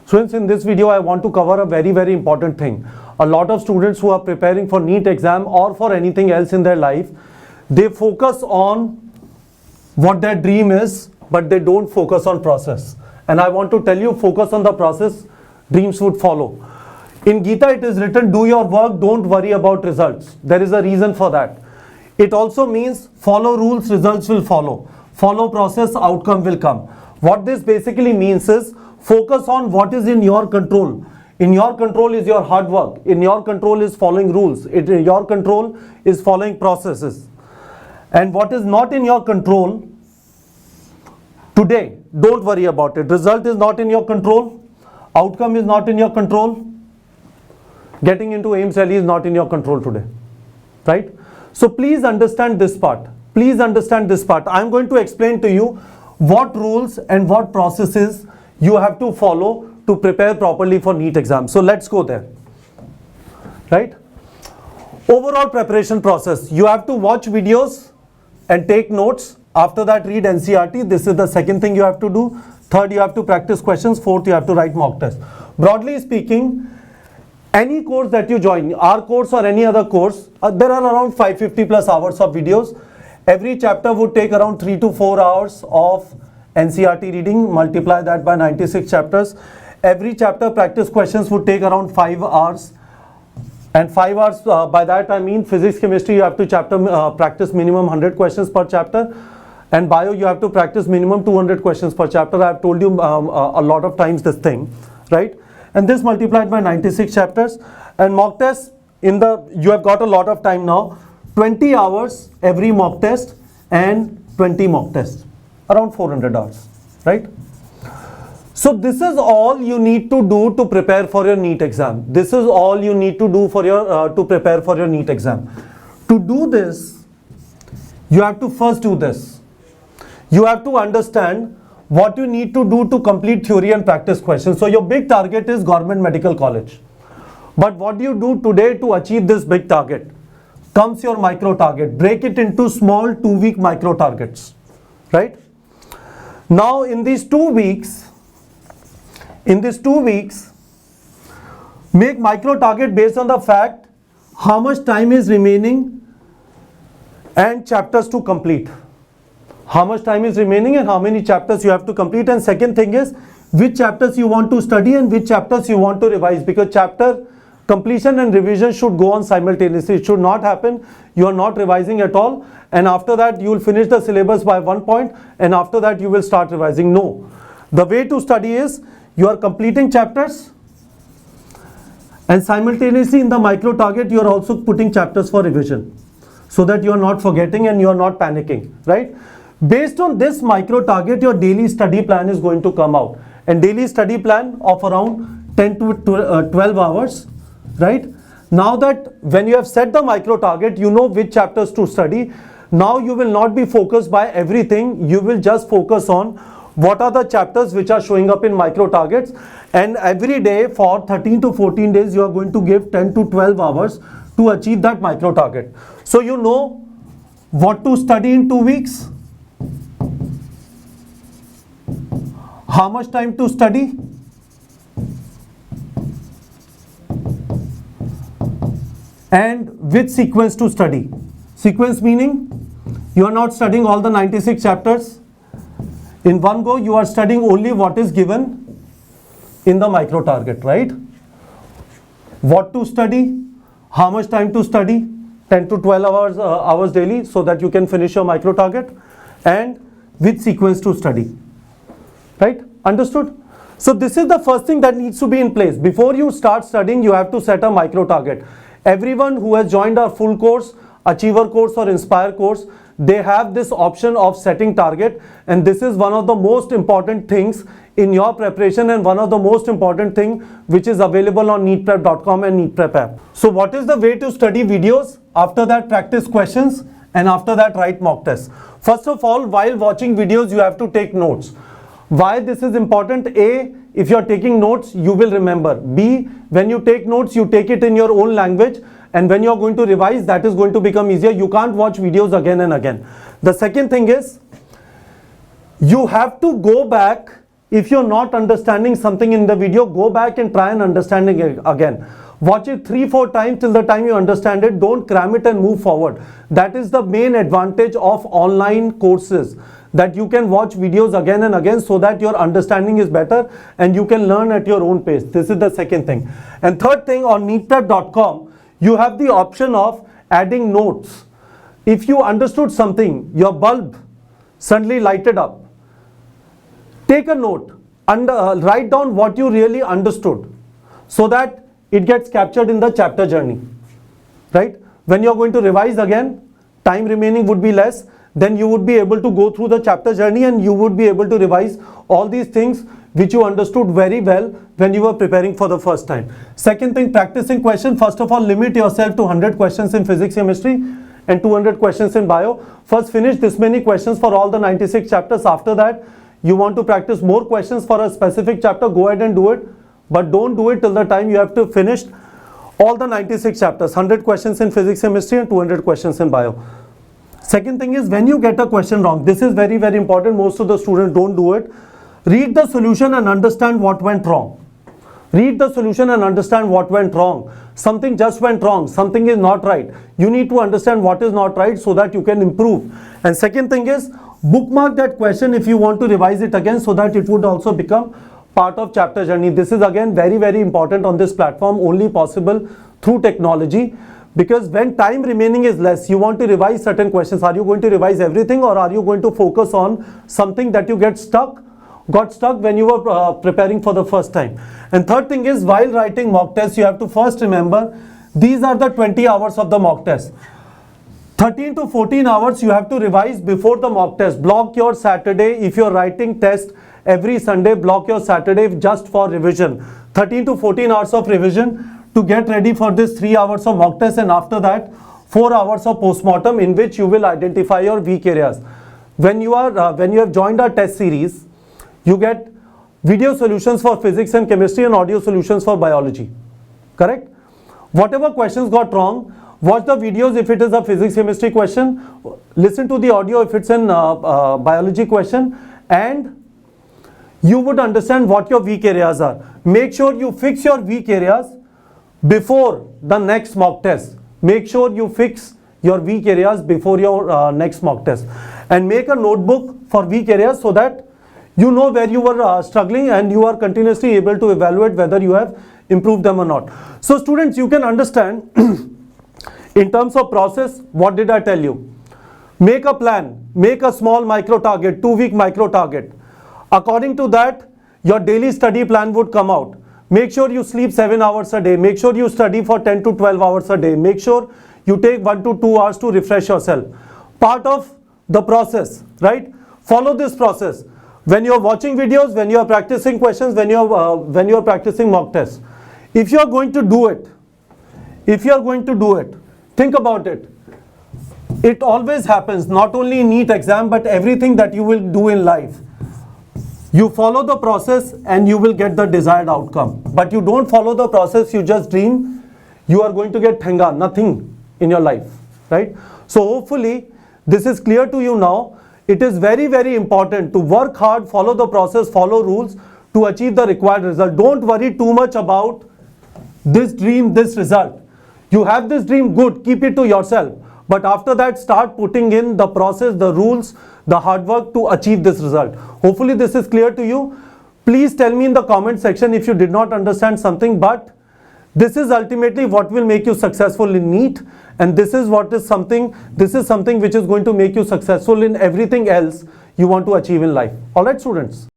Students, in this video I want to cover a very important thing. A lot of students who are preparing for NEET exam or for anything else in their life, they focus on what their dream is, but they don't focus on process. And I want to tell you, focus on the process, dreams would follow. In Gita it is written, do your work, don't worry about results. There is a reason for that. It also means follow rules, results will follow. Follow process, outcome will come. What this basically means is focus on what is in your control. In your control is your hard work. In your control is following rules. In your control is following processes. And what is not in your control, today, don't worry about it. Result is not in your control. Outcome is not in your control. Getting into AIIMS Delhi is not in your control today. Right? So please understand this part. Please understand this part. I am going to explain to you what rules and what processes you have to follow to prepare properly for NEET exam. So let's go there. Right? Overall preparation process. You have to watch videos and take notes. After that, read NCERT. This is the second thing you have to do. Third, you have to practice questions. Fourth, you have to write mock tests. Broadly speaking, any course that you join, our course or any other course, there are around 550 plus hours of videos. Every chapter would take around 3 to 4 hours of NCERT reading. Multiply that by 96 chapters. Every chapter practice questions would take around 5 hours. And 5 hours, by that I mean physics, chemistry, you have to practice minimum 100 questions per chapter. And bio, you have to practice minimum 200 questions per chapter. I have told you a lot of times this thing, right? And this multiplied by 96 chapters. And mock test, you have got a lot of time now. 20 hours every mock test and 20 mock tests. Around 400 hours, right? So this is all you need to do to prepare for your NEET exam. This is all you need to do for your to prepare for your NEET exam. To do this, you have to first do this. You have to understand what you need to do to complete theory and practice questions. So your big target is Government Medical College. But what do you do today to achieve this big target? Comes your micro target. Break it into small 2-week micro targets, right? Now in these 2 weeks, make micro target based on the fact how much time is remaining and chapters to complete. How much time is remaining and how many chapters you have to complete. And second thing is which chapters you want to study and which chapters you want to revise, because chapter completion and revision should go on simultaneously. It should not happen you are not revising at all and after that you will finish the syllabus by one point and after that you will start revising. No. The way to study is you are completing chapters and simultaneously in the micro target you are also putting chapters for revision so that you are not forgetting and you are not panicking, right? Based on this micro target, your daily study plan is going to come out, and daily study plan of around 10 to 12 hours, right? Now that when you have set the micro target, you know which chapters to study. Now you will not be focused by everything. You will just focus on what are the chapters which are showing up in micro targets, and every day for 13 to 14 days you are going to give 10 to 12 hours to achieve that micro target. So you know what to study in 2 weeks, how much time to study, and which sequence to study. Sequence meaning you are not studying all the 96 chapters in one go. You are studying only what is given in the micro target, right? What to study, how much time to study, 10 to 12 hours daily so that you can finish your micro target, and which sequence to study, right? Understood? So this is the first thing that needs to be in place. Before you start studying, you have to set a micro target. Everyone who has joined our full course, Achiever course or Inspire course, they have this option of setting target, and this is one of the most important things in your preparation and one of the most important thing which is available on neetprep.com and NEETprep app. So what is the way to study? Videos, after that practice questions, and after that write mock tests. First of all, while watching videos you have to take notes. Why this is important? A, if you are taking notes you will remember. B, when you take notes you take it in your own language, and when you are going to revise that is going to become easier. You can't watch videos again and again. The second thing is you have to go back if you're not understanding something in the video, go back and try and understand it again. Watch it 3-4 times till the time you understand it. Don't cram it and move forward. That is the main advantage of online courses, that you can watch videos again and again so that your understanding is better and you can learn at your own pace. This is the second thing. And third thing, on neatprep.com, you have the option of adding notes. If you understood something, your bulb suddenly lighted up, take a note and write down what you really understood so that it gets captured in the chapter journey, right? When you're going to revise again, time remaining would be less, then you would be able to go through the chapter journey and you would be able to revise all these things which you understood very well when you were preparing for the first time. Second thing, practicing question. First of all, limit yourself to 100 questions in physics, chemistry and 200 questions in bio. First finish this many questions for all the 96 chapters. After that, you want to practice more questions for a specific chapter, go ahead and do it. But don't do it till the time you have to finish all the 96 chapters, 100 questions in physics, chemistry and 200 questions in bio. Second thing is, when you get a question wrong, this is very, very important. Most of the students don't do it. Read the solution and understand what went wrong. Read the solution and understand what went wrong. Something just went wrong. Something is not right. You need to understand what is not right so that you can improve. And second thing is, bookmark that question if you want to revise it again so that it would also become part of chapter journey. This is again very, very important on this platform, only possible through technology, because when time remaining is less, you want to revise certain questions. Are you going to revise everything, or are you going to focus on something that you got stuck when you were preparing for the first time? And third thing is, while writing mock tests, you have to first remember these are the 20 hours of the mock test. 13 to 14 hours you have to revise before the mock test. Block your Saturday. If you're writing test every Sunday, block your Saturday just for revision. 13 to 14 hours of revision to get ready for this 3 hours of mock test, and after that 4 hours of postmortem in which you will identify your weak areas. When you have joined our test series, you get video solutions for physics and chemistry and audio solutions for biology. Correct? Whatever questions got wrong, watch the videos if it is a physics chemistry question, listen to the audio if it's an biology question, and you would understand what your weak areas are. Make sure you fix your weak areas before the next mock test. Make sure you fix your weak areas before your next mock test, and make a notebook for weak areas so that you know where you were struggling and you are continuously able to evaluate whether you have improved them or not. So students, you can understand in terms of process, what did I tell you? Make a plan, make a small micro target, 2-week micro target. According to that, your daily study plan would come out. Make sure you sleep 7 hours a day. Make sure you study for 10 to 12 hours a day. Make sure you take 1 to 2 hours to refresh yourself. Part of the process, right? Follow this process. When you are watching videos, when you are practicing questions, when you are practicing mock tests. If you are going to do it, think about it. It always happens, not only in NEET exam, but everything that you will do in life. You follow the process and you will get the desired outcome. But you don't follow the process, you just dream, you are going to get thenga, nothing in your life, right? So hopefully this is clear to you now. It is very, very important to work hard, follow the process, follow rules to achieve the required result. Don't worry too much about this dream, this result. You have this dream, good, keep it to yourself. But after that, start putting in the process, the rules, the hard work to achieve this result. Hopefully this is clear to you. Please tell me in the comment section if you did not understand something, but this is ultimately what will make you successful in NEET, and this is something which is going to make you successful in everything else you want to achieve in life. All right, students.